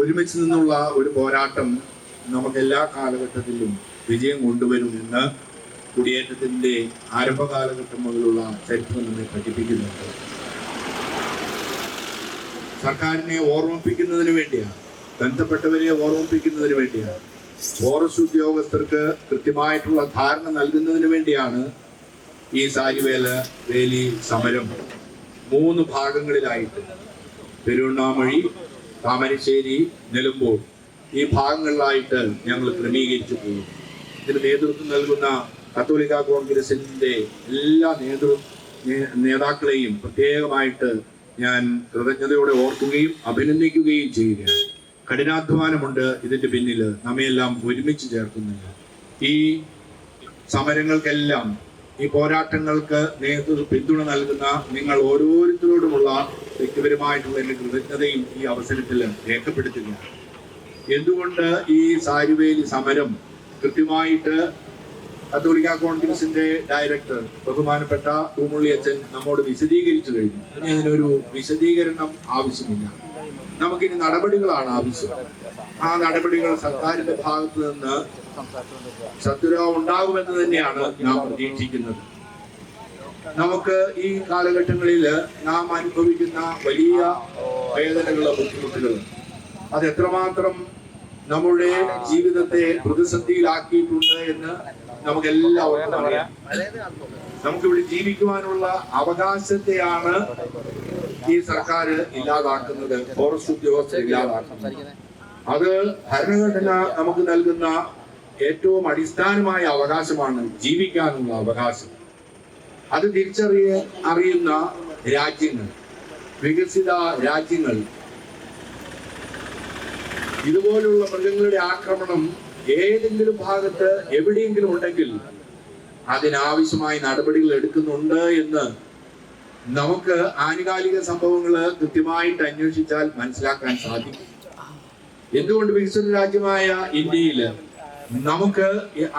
ഒരുമിച്ച് നിന്നുള്ള ഒരു പോരാട്ടം നമുക്ക് എല്ലാ കാലഘട്ടത്തിലും വിജയം കൊണ്ടുവരുമെന്ന് കുടിയേറ്റത്തിന്റെ ആരംഭ കാലഘട്ടം മുതലുള്ള ചരിത്രം നമ്മെ പഠിപ്പിക്കുന്നുണ്ട്. സർക്കാരിനെ ഓർമ്മിപ്പിക്കുന്നതിന് വേണ്ടിയാണ്, ബന്ധപ്പെട്ടവരെ ഓർമ്മിപ്പിക്കുന്നതിന് വേണ്ടിയാണ്, ഫോറസ്റ്റ് ഉദ്യോഗസ്ഥർക്ക് കൃത്യമായിട്ടുള്ള ധാരണ നൽകുന്നതിന് വേണ്ടിയാണ് ഈ സാരിവേലി സമരം 3 ഭാഗങ്ങളിലായിട്ട് പെരുവണ്ണാമൊഴി, താമരശ്ശേരി, നിലമ്പൂർ ഈ ഭാഗങ്ങളിലായിട്ട് ഞങ്ങൾ ക്രമീകരിച്ചു പോകും. ഇതിന് നേതൃത്വം നൽകുന്ന കത്തോലിക്ക കോൺഗ്രസിന്റെ എല്ലാ നേതാക്കളെയും പ്രത്യേകമായിട്ട് ഞാൻ കൃതജ്ഞതയോടെ ഓർക്കുകയും അഭിനന്ദിക്കുകയും ചെയ്യുകയാണ്. കഠിനാധ്വാനമുണ്ട് ഇതിന്റെ പിന്നിൽ, നമ്മയെല്ലാം ഒരുമിച്ച് ചേർക്കുന്നില്ല. ഈ സമരങ്ങൾക്കെല്ലാം, ഈ പോരാട്ടങ്ങൾക്ക് പിന്തുണ നൽകുന്ന നിങ്ങൾ ഓരോരുത്തരോടുമുള്ള വ്യക്തിപരമായിട്ടുള്ള എൻ്റെ കൃതജ്ഞതയും ഈ അവസരത്തിൽ രേഖപ്പെടുത്തുകയാണ്. എന്തുകൊണ്ട് ഈ സാരിവേലി സമരം കൃത്യമായിട്ട് കത്തോലിക്ക കോൺഗ്രസിന്റെ ഡയറക്ടർ ബഹുമാനപ്പെട്ട തൂമുള്ളി അച്ഛൻ നമ്മോട് വിശദീകരിച്ചു കഴിഞ്ഞു. ഇനി അതിനൊരു വിശദീകരണം ആവശ്യമില്ല. നമുക്കിനി നടപടികളാണ് ആവശ്യം. ആ നടപടികൾ സർക്കാരിന്റെ ഭാഗത്ത് നിന്ന് സത്വര ഉണ്ടാകുമെന്ന് തന്നെയാണ് നാം പ്രതീക്ഷിക്കുന്നത്. നമുക്ക് ഈ കാലഘട്ടങ്ങളിൽ നാം അനുഭവിക്കുന്ന വലിയ വേദനകളും ബുദ്ധിമുട്ടുകളും അത് എത്രമാത്രം നമ്മുടെ ജീവിതത്തെ പ്രതിസന്ധിയിലാക്കിയിട്ടുണ്ട് എന്ന് നമുക്കെല്ലാവർക്കും അറിയാം. നമുക്കിവിടെ ജീവിക്കുവാനുള്ള അവകാശത്തെയാണ് ഈ സർക്കാർ ഇല്ലാതാക്കുന്നത്, ഫോറസ്റ്റ് ഉദ്യോഗസ്ഥർ ഇല്ലാതാക്കുന്നത്. അത് ഭരണഘടന നമുക്ക് നൽകുന്ന ഏറ്റവും അടിസ്ഥാനമായ അവകാശമാണ് ജീവിക്കാനുള്ള അവകാശം. അത് അറിയുന്ന രാജ്യങ്ങൾ, വികസിത രാജ്യങ്ങൾ ഇതുപോലുള്ള മൃഗങ്ങളുടെ ആക്രമണം ഏതെങ്കിലും ഭാഗത്ത് എവിടെയെങ്കിലും ഉണ്ടെങ്കിൽ അതിനാവശ്യമായ നടപടികൾ എടുക്കുന്നുണ്ട് എന്ന് നമുക്ക് ആനുകാലിക സംഭവങ്ങൾ കൃത്യമായിട്ട് അന്വേഷിച്ചാൽ മനസ്സിലാക്കാൻ സാധിക്കും. എന്തുകൊണ്ട് വികസിത രാജ്യമായ ഇന്ത്യയിൽ നമുക്ക്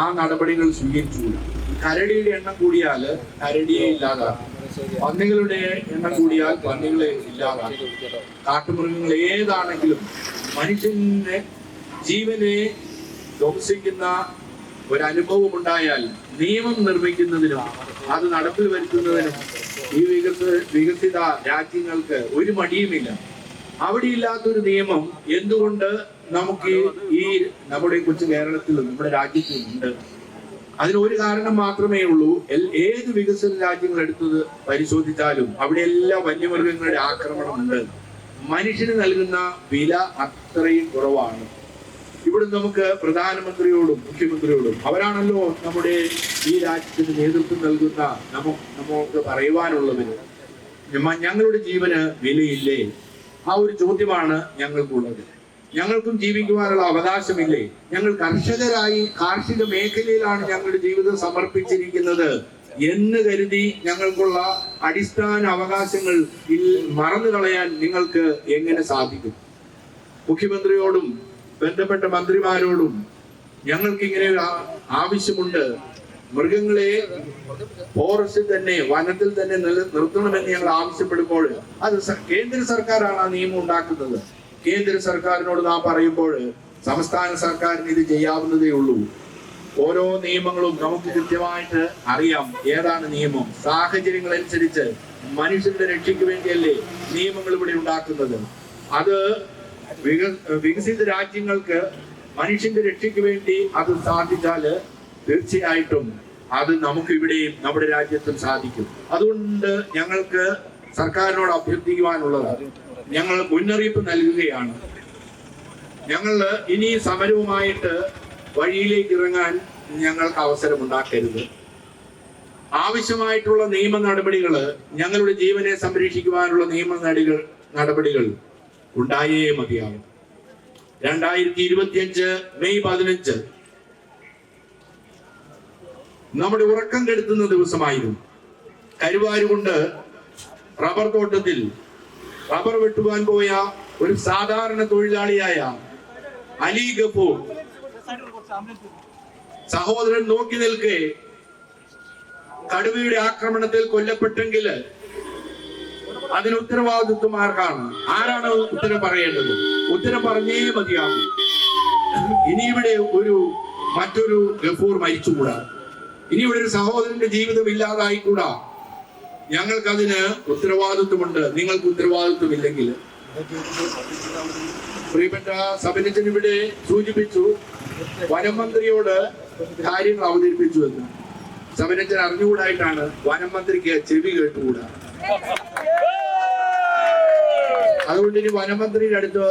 ആ നടപടികൾ സ്വീകരിച്ചുകൂടാ? കരടിയുടെ എണ്ണം കൂടിയാൽ കരടിയെ ഇല്ലാതാക്കും, പന്നികളുടെ എണ്ണം കൂടിയാൽ പന്നികളെ ഇല്ലാതാക്കും. കാട്ടുമൃഗങ്ങൾ ഏതാണെങ്കിലും മനുഷ്യന്റെ ജീവനെ ധ്വംസിക്കുന്ന ഒരനുഭവം ഉണ്ടായാൽ നിയമം നിർമ്മിക്കുന്നതിനും അത് നടപ്പിൽ വരുത്തുന്നതിനും ഈ വികസിത രാജ്യങ്ങൾക്ക് ഒരു മടിയുമില്ല. അവിടെ ഇല്ലാത്തൊരു നിയമം എന്തുകൊണ്ട് നമുക്ക് ഈ നമ്മുടെ കൊച്ചു കേരളത്തിലും നമ്മുടെ രാജ്യത്തും ഉണ്ട്? അതിനൊരു കാരണം മാത്രമേ ഉള്ളൂ. ഏത് വികസന രാജ്യങ്ങൾ എടുത്തത് പരിശോധിച്ചാലും അവിടെയെല്ലാം വന്യമൃഗങ്ങളുടെ ആക്രമണമുണ്ട്. മനുഷ്യന് നൽകുന്ന വില അത്രയും കുറവാണ്. ഇവിടെ നമുക്ക് പ്രധാനമന്ത്രിയോടും മുഖ്യമന്ത്രിയോടും, അവരാണല്ലോ നമ്മുടെ ഈ രാജ്യത്തിന് നേതൃത്വം നൽകുന്ന നമുക്ക് പറയുവാനുള്ളവര്, ഞങ്ങളുടെ ജീവന് വിലയില്ലേ? ആ ഒരു ചോദ്യമാണ് ഞങ്ങൾക്കുള്ളത്. ഞങ്ങൾക്കും ജീവിക്കുവാനുള്ള അവകാശമില്ലേ? ഞങ്ങൾ കർഷകരായി കാർഷിക മേഖലയിലാണ് ഞങ്ങളുടെ ജീവിതം സമർപ്പിച്ചിരിക്കുന്നത് എന്ന് കരുതി ഞങ്ങൾക്കുള്ള അടിസ്ഥാന അവകാശങ്ങൾ മറന്നു കളയാൻ നിങ്ങൾക്ക് എങ്ങനെ സാധിക്കും? മുഖ്യമന്ത്രിയോടും ബന്ധപ്പെട്ട മന്ത്രിമാരോടും ഞങ്ങൾക്ക് ഇങ്ങനെ ആവശ്യമുണ്ട്. മൃഗങ്ങളെ ഫോറസ്റ്റിൽ തന്നെ, വനത്തിൽ തന്നെ നിർത്തണമെന്ന് ഞങ്ങൾ ആവശ്യപ്പെടുമ്പോൾ അത് കേന്ദ്ര സർക്കാരാണ് ആ നിയമം ഉണ്ടാക്കുന്നത്. കേന്ദ്ര സർക്കാരിനോട് നാം പറയുമ്പോൾ സംസ്ഥാന സർക്കാരിന് ഇത് ചെയ്യാവുന്നതേ ഉള്ളൂ. ഓരോ നിയമങ്ങളും നമുക്ക് കൃത്യമായിട്ട് അറിയാം. ഏതാണ് നിയമം? സാഹചര്യങ്ങൾ അനുസരിച്ച് മനുഷ്യന്റെ രക്ഷയ്ക്ക് വേണ്ടിയല്ലേ നിയമങ്ങൾ ഇവിടെ ഉണ്ടാക്കുന്നത്. അത് വികസിത രാജ്യങ്ങൾക്ക് മനുഷ്യന്റെ രക്ഷയ്ക്ക് വേണ്ടി അത് സാധിച്ചാല് തീർച്ചയായിട്ടും അത് നമുക്ക് ഇവിടെയും നമ്മുടെ രാജ്യത്തും സാധിക്കും. അതുകൊണ്ട് ഞങ്ങൾക്ക് സർക്കാരിനോട് അഭ്യർത്ഥിക്കുവാനുള്ളത്, ഞങ്ങൾ മുന്നറിയിപ്പ് നൽകുകയാണ്. ഞങ്ങൾ ഇനി സമരവുമായിട്ട് വഴിയിലേക്ക് ഇറങ്ങാൻ ഞങ്ങൾക്ക് അവസരം ഉണ്ടാക്കരുത്. ആവശ്യമായിട്ടുള്ള നിയമ നടപടികൾ, ഞങ്ങളുടെ ജീവനെ സംരക്ഷിക്കുവാനുള്ള നിയമ നടപടികൾ ഉണ്ടായേ മതിയാവും. 2025 മെയ് 15 നമ്മുടെ ഉറക്കം കെടുത്തുന്ന ദിവസമായിരുന്നു. കരുവാരുകൊണ്ട് റബ്ബർ തോട്ടത്തിൽ റബ്ബർ വെട്ടുവാൻ പോയ ഒരു സാധാരണ തൊഴിലാളിയായ അലി ഗഫൂർ സഹോദരൻ നോക്കി നിൽക്കെ കടുവയുടെ ആക്രമണത്തിൽ കൊല്ലപ്പെട്ടെങ്കിൽ അതിന് ഉത്തരവാദിത്വം ആരാണ് ഉത്തരം പറയേണ്ടത്? ഉത്തരം പറഞ്ഞേ മതിയാകും. ഇനി ഇവിടെ മറ്റൊരു ഗഫൂർ മരിച്ചുകൂടാ. ഇനി ഇവിടെ ഒരു സഹോദരന്റെ ജീവിതം ഇല്ലാതായിക്കൂടാ. ഞങ്ങൾക്കതിന് ഉത്തരവാദിത്വമുണ്ട്. നിങ്ങൾക്ക് ഉത്തരവാദിത്വമില്ലെങ്കിൽ, പ്രിയപ്പെട്ട സബിനച്ചൻ ഇവിടെ സൂചിപ്പിച്ചു, വനം മന്ത്രിയോട് കാര്യങ്ങൾ അവതരിപ്പിച്ചു എന്ന്. സബിനച്ചൻ അറിഞ്ഞുകൂടായിട്ടാണ് വനം മന്ത്രിക്ക് ചെവി കേട്ടുകൂടാ. അതുകൊണ്ട് ഇനി വനമന്ത്രിയുടെ അടുത്ത്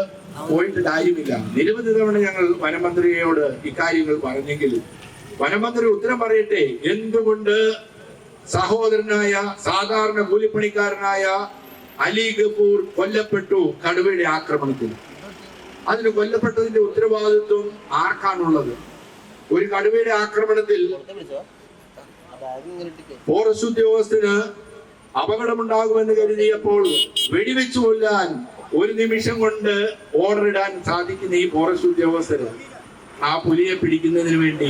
പോയിട്ട് കാര്യമില്ല. നിരവധി തവണ ഞങ്ങൾ വനമന്ത്രിയോട് ഇക്കാര്യങ്ങൾ പറഞ്ഞെങ്കിൽ വനമന്ത്രി ഉത്തരം പറയട്ടെ. എന്തുകൊണ്ട് സഹോദരനായ സാധാരണ കൂലിപ്പണിക്കാരനായ അലി ഗഫൂർ കൊല്ലപ്പെട്ടു കടുവയുടെ ആക്രമണത്തിൽ? അതിന് കൊല്ലപ്പെട്ടതിന്റെ ഉത്തരവാദിത്വം ആർക്കാണുള്ളത്? ഒരു കടുവയുടെ ആക്രമണത്തിൽ ഫോറസ്റ്റ് ഉദ്യോഗസ്ഥന് അപകടമുണ്ടാകുമെന്ന് കരുതിയപ്പോൾ വെടിവെച്ചു കൊല്ലാൻ ഒരു നിമിഷം കൊണ്ട് ഓർഡർ ഇടാൻ സാധിക്കുന്ന ഈ ഫോറസ്റ്റ് ഉദ്യോഗസ്ഥര് ആ പുലിയെ പിടിക്കുന്നതിന് വേണ്ടി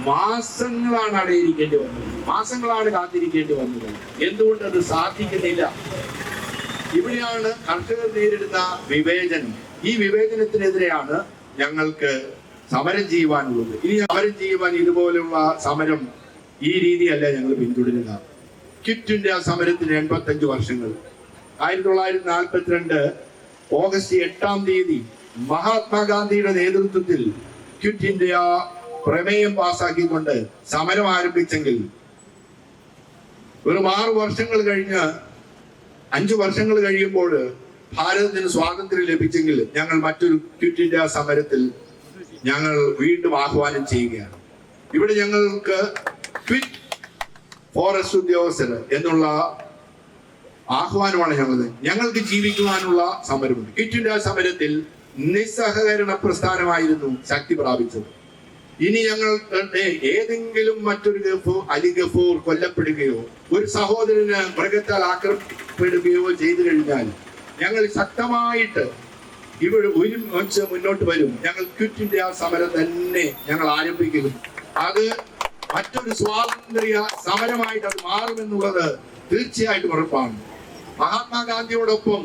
മാസങ്ങളാണ് അടയിരിക്കേണ്ടി വന്നത്, മാസങ്ങളാണ് കാത്തിരിക്കേണ്ടി വന്നത്. എന്തുകൊണ്ട് അത് സാധിക്കുന്നില്ല? ഇവിടെയാണ് കർഷകർ നേരിടുന്ന വിവേചനം. ഈ വിവേചനത്തിനെതിരെയാണ് ഞങ്ങൾക്ക് സമരം ചെയ്യുവാനുള്ളത്. ഇനി സമരം ചെയ്യുവാൻ ഇതുപോലുള്ള സമരം ഈ രീതിയല്ല ഞങ്ങൾ പിന്തുടരുക. ക്വിറ്റ് ഇന്ത്യ സമരത്തിന് 85 വർഷങ്ങൾ. 1942 ഓഗസ്റ്റ് 8-ാം തീയതി മഹാത്മാഗാന്ധിയുടെ നേതൃത്വത്തിൽ ക്വിറ്റ് ഇന്ത്യ പ്രമേയം പാസാക്കിക്കൊണ്ട് സമരം ആരംഭിച്ചെങ്കിൽ വെറും 6 വർഷങ്ങൾ കഴിഞ്ഞ് 5 വർഷങ്ങൾ കഴിയുമ്പോൾ ഭാരതത്തിന് സ്വാതന്ത്ര്യം ലഭിച്ചെങ്കിൽ ഞങ്ങൾ മറ്റൊരു ക്വിറ്റ് ഇന്ത്യ സമരത്തിൽ ഞങ്ങൾ വീണ്ടും ആഹ്വാനം ചെയ്യുകയാണ്. ഇവിടെ ഞങ്ങൾക്ക് ക്വിറ്റ് ഫോറസ്റ്റ് ഉദ്യോഗസ്ഥർ എന്നുള്ള ആഹ്വാനമാണ് ഞങ്ങൾക്ക് ജീവിക്കുവാനുള്ള സമരമുണ്ട്. ക്വിറ്റ് ഇന്ത്യ സമരത്തിൽ നിസ്സഹകരണ പ്രസ്ഥാനമായിരുന്നു ശക്തി പ്രാപിച്ചത്. ഇനി ഞങ്ങളുടെ ഏതെങ്കിലും മറ്റൊരു അലി ഗഫൂർ കൊല്ലപ്പെടുകയോ ഒരു സഹോദരന് മൃഗത്താൽ ആക്രമിക്കപ്പെടുകയോ ചെയ്തു കഴിഞ്ഞാൽ ഞങ്ങൾ ശക്തമായിട്ട് ഇവിടെ ഒരുമിച്ച് മുന്നോട്ട് വരും. ഞങ്ങൾ ക്വിറ്റ് ഇന്ത്യ സമരം തന്നെ ഞങ്ങൾ ആരംഭിക്കുന്നു. അത് മറ്റൊരു സ്വാതന്ത്ര്യ സമരമായിട്ട് അത് മാറുമെന്നുള്ളത് തീർച്ചയായിട്ടും ഉറപ്പാണ്. മഹാത്മാഗാന്ധിയോടൊപ്പം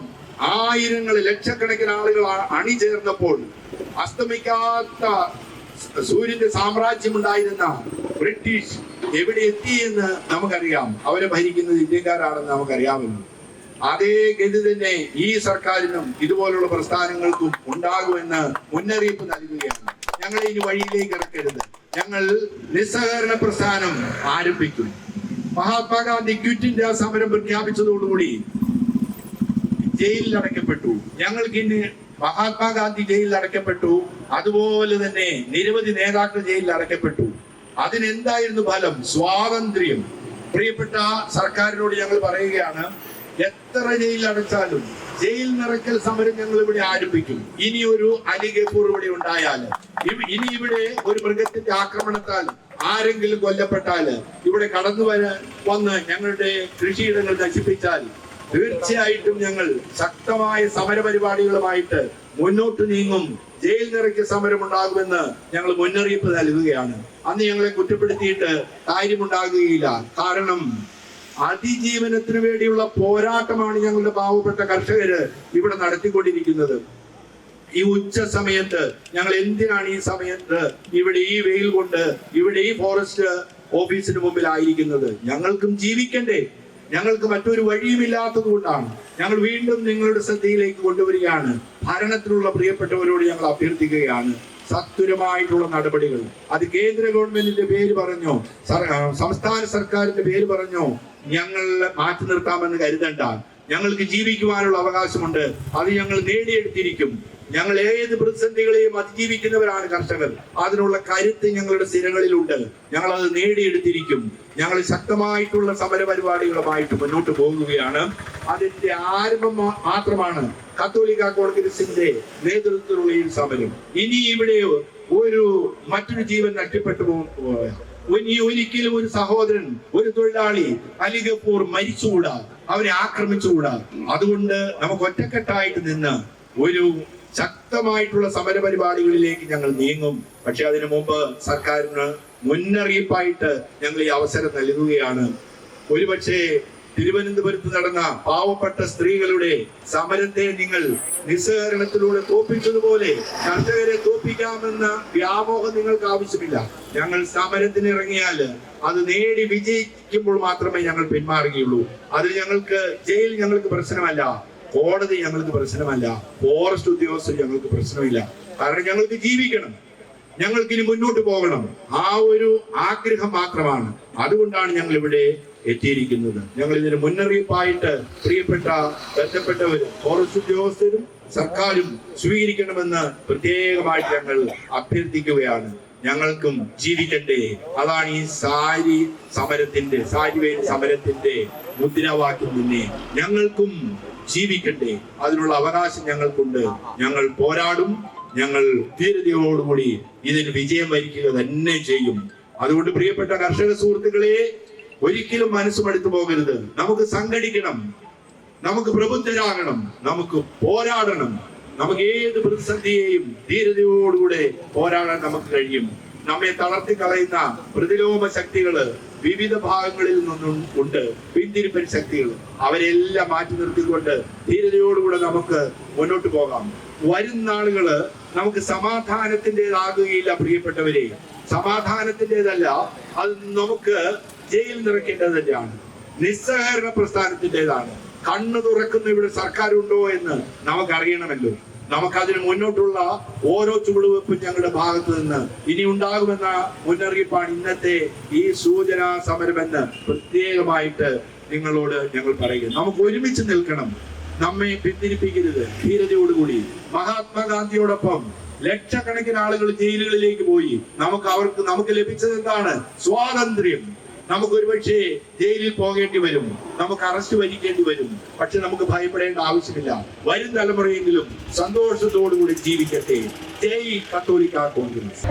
ആയിരങ്ങൾ ലക്ഷക്കണക്കിന് ആളുകൾ അണിചേർന്നപ്പോൾ അസ്തമിക്കാത്ത സൂര്യന്റെ സാമ്രാജ്യം ഉണ്ടായിരുന്ന ബ്രിട്ടീഷ് എവിടെ എത്തിയെന്ന് നമുക്കറിയാം. അവരെ ഭരിക്കുന്നത് ഇന്ത്യക്കാരാണെന്ന് നമുക്കറിയാമല്ലോ. അതേ ഗതി തന്നെ ഈ സർക്കാരിനും ഇതുപോലുള്ള പ്രസ്ഥാനങ്ങൾക്കും ഉണ്ടാകുമെന്ന് മുന്നറിയിപ്പ് നൽകുകയാണ്. ഞങ്ങളെ ഇനി വഴിയിലേക്ക് ഇറക്കരുത്. ഞങ്ങൾ നിസ്സഹകരണ പ്രസ്ഥാനം ആരംഭിക്കും. മഹാത്മാഗാന്ധി ക്വിറ്റ് ഇന്ത്യ സമരം പ്രഖ്യാപിച്ചതോടുകൂടി ജയിലിൽ അടയ്ക്കപ്പെട്ടു. ഞങ്ങൾക്ക് ഇനി മഹാത്മാഗാന്ധി ജയിലിൽ അടയ്ക്കപ്പെട്ടു. അതുപോലെ തന്നെ നിരവധി നേതാക്കൾ ജയിലിൽ അടയ്ക്കപ്പെട്ടു. അതിനെന്തായിരുന്നു ഫലം? സ്വാതന്ത്ര്യം. പ്രിയപ്പെട്ട സർക്കാരിനോട് ഞങ്ങൾ പറയുകയാണ്, എത്ര ജയിലിൽ അടച്ചാലും ജയിൽ നിറയ്ക്കൽ സമരം ഞങ്ങൾ ഇവിടെ ആരംഭിക്കും. ഇനി ഒരു അലി ഗഫൂർ ഇവിടെ ഉണ്ടായാൽ, ഇനി ഇവിടെ ഒരു മൃഗത്തിന്റെ ആക്രമണത്താൽ ആരെങ്കിലും കൊല്ലപ്പെട്ടാല്, ഇവിടെ കടന്നു വന്ന് ഞങ്ങളുടെ കൃഷിയിടങ്ങൾ നശിപ്പിച്ചാൽ തീർച്ചയായിട്ടും ഞങ്ങൾ ശക്തമായ സമരപരിപാടികളുമായിട്ട് മുന്നോട്ട് നീങ്ങും. ജയിൽ നിറയ്ക്ക് സമരം ഉണ്ടാകുമെന്ന് ഞങ്ങൾ മുന്നറിയിപ്പ് നൽകുകയാണ്. അന്ന് ഞങ്ങളെ കുറ്റപ്പെടുത്തിയിട്ട് കാര്യമുണ്ടാകുകയില്ല. കാരണം അതിജീവനത്തിന് വേണ്ടിയുള്ള പോരാട്ടമാണ് ഞങ്ങളുടെ പാവപ്പെട്ട കർഷകര് ഇവിടെ നടത്തിക്കൊണ്ടിരിക്കുന്നത്. ഈ ഉച്ച സമയത്ത് ഞങ്ങൾ എന്തിനാണ് ഈ സമയത്ത് ഇവിടെ ഈ വെയിൽ കൊണ്ട് ഇവിടെ ഈ ഫോറസ്റ്റ് ഓഫീസിന് മുമ്പിൽ ആയിരിക്കുന്നത്? ഞങ്ങൾക്കും ജീവിക്കണ്ടേ? ഞങ്ങൾക്ക് മറ്റൊരു വഴിയുമില്ലാത്തത് കൊണ്ടാണ് ഞങ്ങൾ വീണ്ടും നിങ്ങളുടെ ശ്രദ്ധയിലേക്ക് കൊണ്ടുവരികയാണ്. ഭരണത്തിലുള്ള പ്രിയപ്പെട്ടവരോട് ഞങ്ങൾ അഭ്യർത്ഥിക്കുകയാണ്, സത്വരമായിട്ടുള്ള നടപടികൾ. അത് കേന്ദ്ര ഗവൺമെന്റിന്റെ പേര് പറഞ്ഞോ സംസ്ഥാന സർക്കാരിന്റെ പേര് പറഞ്ഞോ ഞങ്ങൾ മാറ്റി നിർത്താമെന്ന് കരുതണ്ട. ഞങ്ങൾക്ക് ജീവിക്കുവാനുള്ള അവകാശമുണ്ട്. അത് ഞങ്ങൾ നേടിയെടുത്തിരിക്കും. ഞങ്ങൾ ഏത് പ്രതിസന്ധികളെയും അതിജീവിക്കുന്നവരാണ് കർഷകർ. അതിനുള്ള കരുത്ത് ഞങ്ങളുടെ സ്ഥിരങ്ങളിലുണ്ട്. ഞങ്ങൾ അത് നേടിയെടുത്തിരിക്കും. ഞങ്ങൾ ശക്തമായിട്ടുള്ള സമരപരിപാടികളുമായിട്ട് മുന്നോട്ട് പോകുകയാണ്. അതിന്റെ ആരംഭം മാത്രമാണ് കത്തോലിക്ക കോൺഗ്രസിന്റെ നേതൃത്വത്തിലുള്ള ഈ സമരം. ഇനി ഇവിടെ മറ്റൊരു ജീവൻ നഷ്ടപ്പെട്ടു ഇനി ഒരിക്കലും ഒരു സഹോദരൻ, ഒരു തൊഴിലാളി അലി ഗഫൂർ മരിച്ചുകൂടാ, അവരെ ആക്രമിച്ചുകൂടാ. അതുകൊണ്ട് നമുക്ക് ഒറ്റക്കെട്ടായിട്ട് നിന്ന് ഒരു ശക്തമായിട്ടുള്ള സമരപരിപാടികളിലേക്ക് ഞങ്ങൾ നീങ്ങും. പക്ഷെ അതിനു മുമ്പ് സർക്കാരിന് മുന്നറിയിപ്പായിട്ട് ഞങ്ങൾ ഈ അവസരം നൽകുകയാണ്. ഒരുപക്ഷെ തിരുവനന്തപുരത്ത് നടന്ന പാവപ്പെട്ട സ്ത്രീകളുടെ സമരത്തെ നിങ്ങൾ നിസ്സഹകരണത്തിലൂടെ തോൽപ്പിച്ചതുപോലെ കർഷകരെ തോൽപ്പിക്കാമെന്ന വ്യാമോഹം നിങ്ങൾക്ക് ആവശ്യമില്ല. ഞങ്ങൾ സമരത്തിന് ഇറങ്ങിയാൽ അത് നേടി വിജയിക്കുമ്പോൾ മാത്രമേ ഞങ്ങൾ പിന്മാറുകയുള്ളൂ. അതിൽ ഞങ്ങൾക്ക് ജയിൽ ഞങ്ങൾക്ക് പ്രശ്നമല്ല, കോടതി ഞങ്ങൾക്ക് പ്രശ്നമല്ല, ഫോറസ്റ്റ് ഉദ്യോഗസ്ഥർ ഞങ്ങൾക്ക് പ്രശ്നമില്ല. കാരണം ഞങ്ങൾക്ക് ജീവിക്കണം, ഞങ്ങൾക്ക് ഇനി മുന്നോട്ട് പോകണം. ആ ഒരു ആഗ്രഹം മാത്രമാണ്. അതുകൊണ്ടാണ് ഞങ്ങൾ ഇവിടെ എത്തിയിരിക്കുന്നത്. ഞങ്ങൾ ഇതിന് മുന്നറിയിപ്പായിട്ട് പ്രിയപ്പെട്ട ബന്ധപ്പെട്ടവരും ഫോറസ്റ്റ് ഉദ്യോഗസ്ഥരും സർക്കാരും സ്വീകരിക്കണമെന്ന് പ്രത്യേകമായിട്ട് ഞങ്ങൾ അഭ്യർത്ഥിക്കുകയാണ്. ഞങ്ങൾക്കും ജീവിക്കണ്ടേ. അതാണ് ഈ സാരി വേലി സമരത്തിന്റെ മുദ്രാവാക്യം തന്നെ. ഞങ്ങൾക്കും ജീവിക്കണ്ടേ, അതിനുള്ള അവകാശം ഞങ്ങൾക്കുണ്ട്. ഞങ്ങൾ പോരാടും, ഞങ്ങൾ ധീരതയോടുകൂടി ഇതിന് വിജയം വരിക്കുക തന്നെ ചെയ്യും. അതുകൊണ്ട് പ്രിയപ്പെട്ട കർഷക സുഹൃത്തുക്കളെ, ഒരിക്കലും മനസ്സ് മടുത്തു പോകരുത്. നമുക്ക് സംഘടിക്കണം, നമുക്ക് പ്രബുദ്ധരാകണം, നമുക്ക് പോരാടണം. നമുക്ക് ഏത് പ്രതിസന്ധിയെയും ധീരതയോടുകൂടെ പോരാടാൻ നമുക്ക് കഴിയും. നമ്മെ തളർത്തി കളയുന്ന പ്രതിലോമ ശക്തികള് വിവിധ ഭാഗങ്ങളിൽ നിന്നും ഉണ്ട്, പിന്തിരിപ്പൻ ശക്തികൾ. അവരെല്ലാം മാറ്റി നിർത്തിക്കൊണ്ട് ധീരതയോടുകൂടെ നമുക്ക് മുന്നോട്ട് പോകാം. വരും നാളുകള് നമുക്ക് സമാധാനത്തിൻ്റെതാകുകയില്ല പ്രിയപ്പെട്ടവരെ. സമാധാനത്തിൻ്റെതല്ല, അത് നമുക്ക് ജയിൽ നിറയ്ക്കേണ്ടത് തന്നെയാണ്. നിസ്സഹകരണ പ്രസ്ഥാനത്തിൻ്റെതാണ്. കണ്ണു തുറക്കുന്ന ഇവിടെ സർക്കാരുണ്ടോ എന്ന് നമുക്കറിയണമല്ലോ. നമുക്കതിന് മുന്നോട്ടുള്ള ഓരോ ചുവടുവെപ്പും ഞങ്ങളുടെ ഭാഗത്ത് നിന്ന് ഇനി ഉണ്ടാകുമെന്ന മുന്നറിയിപ്പാണ് ഇന്നത്തെ ഈ സൂചനാ സമരമെന്ന് പ്രത്യേകമായിട്ട് നിങ്ങളോട് ഞങ്ങൾ പറയുന്നു. നമുക്ക് ഒരുമിച്ച് നിൽക്കണം, നമ്മെ പിന്തിരിപ്പിക്കരുത്. ധീരതയോടുകൂടി മഹാത്മാഗാന്ധിയോടൊപ്പം ലക്ഷക്കണക്കിന് ആളുകൾ ജയിലുകളിലേക്ക് പോയി. നമുക്ക് ലഭിച്ചത് എന്താണ്? സ്വാതന്ത്ര്യം. നമുക്ക് ഒരുപക്ഷെ ജയിലിൽ പോകേണ്ടി വരും, നമുക്ക് അറസ്റ്റ് വരിക്കേണ്ടി വരും. പക്ഷെ നമുക്ക് ഭയപ്പെടേണ്ട ആവശ്യമില്ല. വരും തലമുറയെങ്കിലും സന്തോഷത്തോടുകൂടി ജീവിക്കട്ടെ. ജയ് കത്തോലിക്ക കോൺഗ്രസ്.